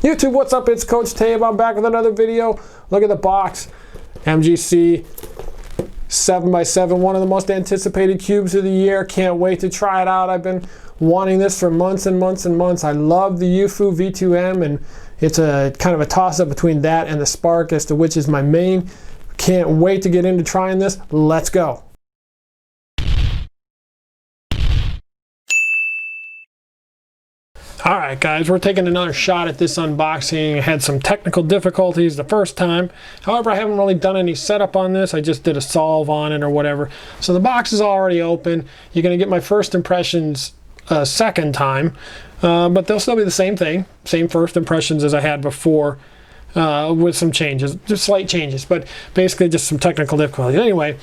YouTube, what's up? It's Coach Tabe. I'm back with another video. Look at the box. MGC 7x7, one of the most anticipated cubes of the year. Can't wait to try it out. I've been wanting this for months and months and months. I love the UFO V2M, and it's a kind of a toss-up between that and the Spark as to which is my main. Can't wait to get into trying this. Let's go. Alright guys, we're taking another shot at this unboxing. I had some technical difficulties the first time. However, I haven't really done any setup on this. I just did a solve on it or whatever. So the box is already open. You're going to get my first impressions a second time. But they'll still be the same thing. Same first impressions as I had before. With some changes. Just slight changes. But basically just some technical difficulties. Anyway.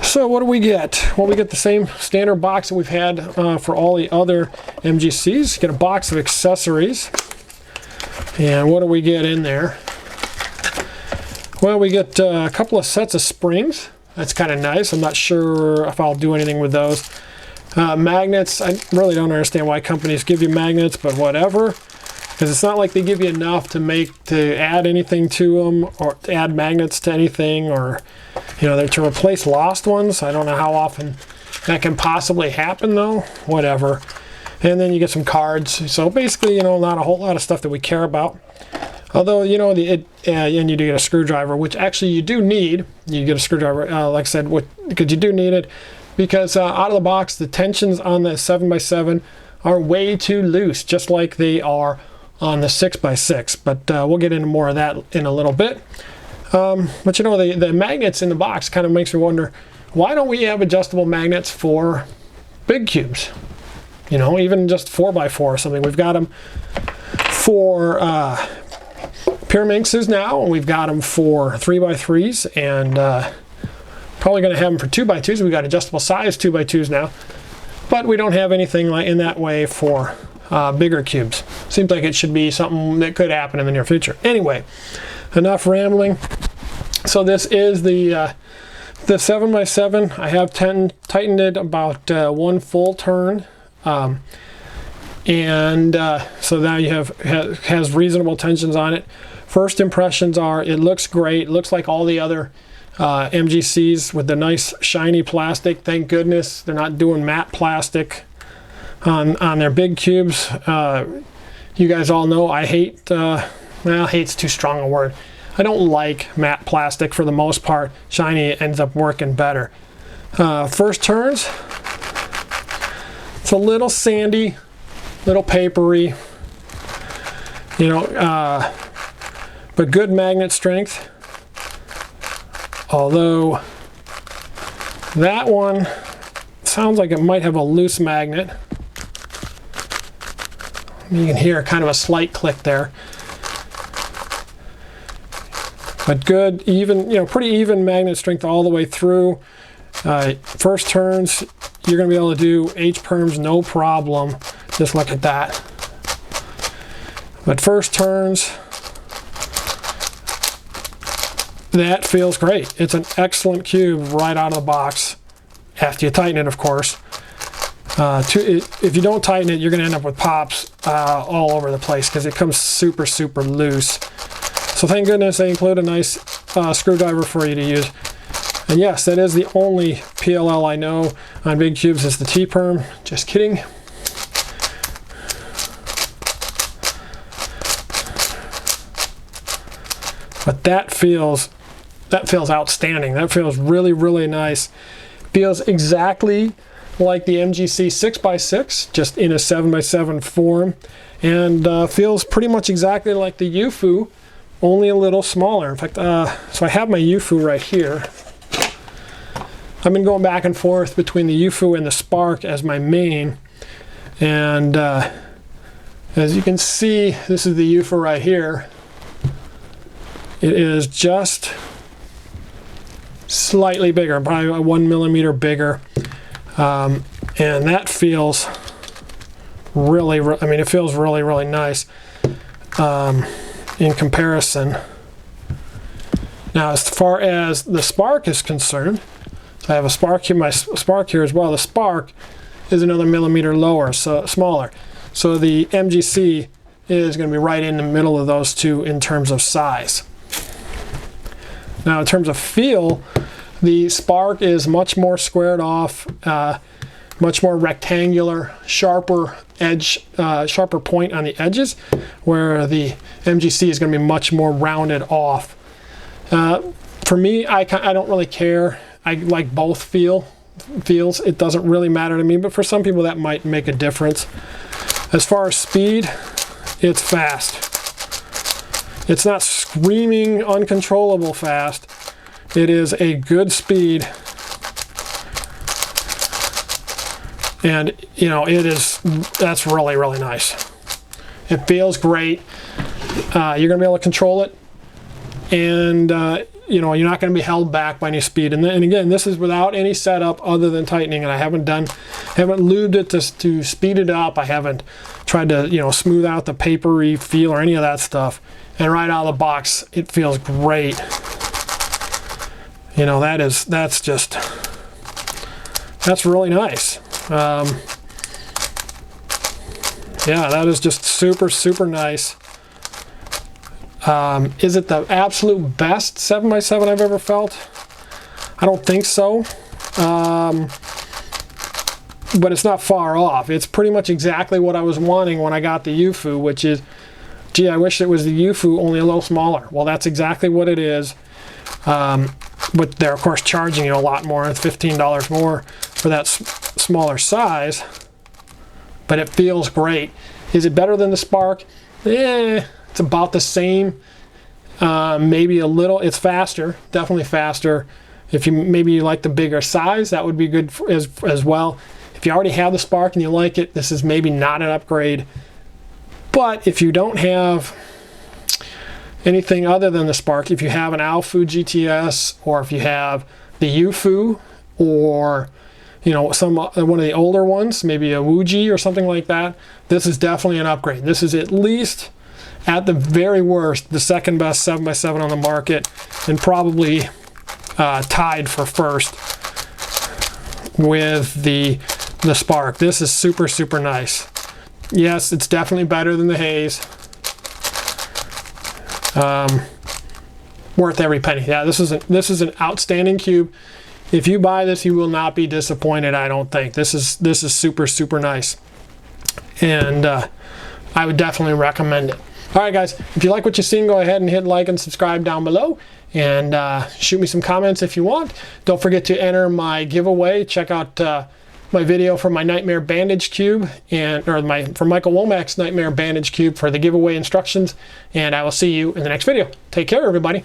So what do we get? Well, we get the same standard box that we've had for all the other MGCs. Get a box of accessories. And what do we get in there? Well, we get a couple of sets of springs. That's kind of nice. I'm not sure if I'll do anything with those. Magnets. I really don't understand why companies give you magnets, but whatever. Because it's not like they give you enough to add anything to them, or to add magnets to anything, or they're to replace lost ones. I don't know how often that can possibly happen though. Whatever. And then you get some cards. So basically, not a whole lot of stuff that we care about. Although, and you do get a screwdriver, which actually you do need. You get a screwdriver, like I said, because you do need it. Because out of the box, the tensions on the 7x7 are way too loose, just like they are on the 6x6, but we'll get into more of that in a little bit. But the magnets in the box kind of makes me wonder, why don't we have adjustable magnets for big cubes? Even just 4x4 or something. We've got them for Pyraminxes now, and we've got them for 3x3s, and probably going to have them for 2x2s. We've got adjustable size 2x2s now, but we don't have anything like in that way for bigger cubes. Seems like it should be something that could happen in the near future. Anyway, enough rambling. So this is the 7x7. I have tightened it about one full turn, so now you has reasonable tensions on it. First impressions are it looks great. It looks like all the other MGCs with the nice shiny plastic. Thank goodness they're not doing matte plastic on their big cubes. You guys all know I hate, well, hate's too strong a word. I don't like matte plastic for the most part. Shiny ends up working better. First turns, it's a little sandy, little papery, but good magnet strength. Although that one sounds like it might have a loose magnet. You can hear kind of a slight click there. But good, even, pretty even magnet strength all the way through. First turns, you're going to be able to do H-perms no problem. Just look at that. But first turns, that feels great. It's an excellent cube right out of the box. After you tighten it, of course. If you don't tighten it, you're going to end up with pops all over the place because it comes super, super loose. So thank goodness they include a nice screwdriver for you to use. And yes, that is the only PLL I know on big cubes is the T-perm. Just kidding. But that feels outstanding. That feels really, really nice. Feels exactly like the MGC 6x6, just in a 7x7 form, and feels pretty much exactly like the UFO, only a little smaller. In fact, so I have my UFO right here. I've been going back and forth between the UFO and the Spark as my main, and as you can see, this is the UFO right here. It is just slightly bigger, probably 1 millimeter bigger. And that feels really, it feels really, really nice in comparison. Now, as far as the Spark is concerned, so I have a Spark here, my Spark here as well. The Spark is another millimeter lower, so smaller. So the MGC is going to be right in the middle of those two in terms of size. Now in terms of feel, the Spark is much more squared off, much more rectangular, sharper edge, sharper point on the edges, where the MGC is going to be much more rounded off. For me, I don't really care. I like both feels. It doesn't really matter to me, but for some people that might make a difference. As far as speed, it's fast. It's not screaming uncontrollable fast. It is a good speed. And you know, that's really, really nice. It feels great. You're gonna be able to control it, and you know, you're not going to be held back by any speed. And again, this is without any setup other than tightening, and I haven't lubed it to speed it up. I haven't tried to, you know, smooth out the papery feel or any of that stuff. And right out of the box, it feels great. You know, that's really nice. Yeah, that is just super, super nice. Is it the absolute best 7x7 I've ever felt? I don't think so. But it's not far off. It's pretty much exactly what I was wanting when I got the UFU, which is, gee, I wish it was the UFU, only a little smaller. Well, that's exactly what it is. But they're, of course, charging you a lot more. It's $15 more for that smaller size. But it feels great. Is it better than the Spark? It's about the same, maybe a little. It's faster, definitely faster. If maybe you like the bigger size, that would be good as well. If you already have the Spark and you like it, this is maybe not an upgrade. But if you don't have anything other than the Spark, if you have an Alfu GTS, or if you have the UFU, or you know, one of the older ones, maybe a Wuji or something like that, this is definitely an upgrade. This is at least, at the very worst, the second best 7x7 on the market, and probably tied for first with the Spark. This is super, super nice. Yes, it's definitely better than the Hayes. Worth every penny. Yeah, this is an outstanding cube. If you buy this, you will not be disappointed, I don't think. This is super, super nice. And I would definitely recommend it. All right, guys, if you like what you've seen, go ahead and hit like and subscribe down below, and shoot me some comments if you want. Don't forget to enter my giveaway. Check out my video for my Nightmare Bandage Cube, for Michael Womack's Nightmare Bandage Cube for the giveaway instructions, and I will see you in the next video. Take care, everybody.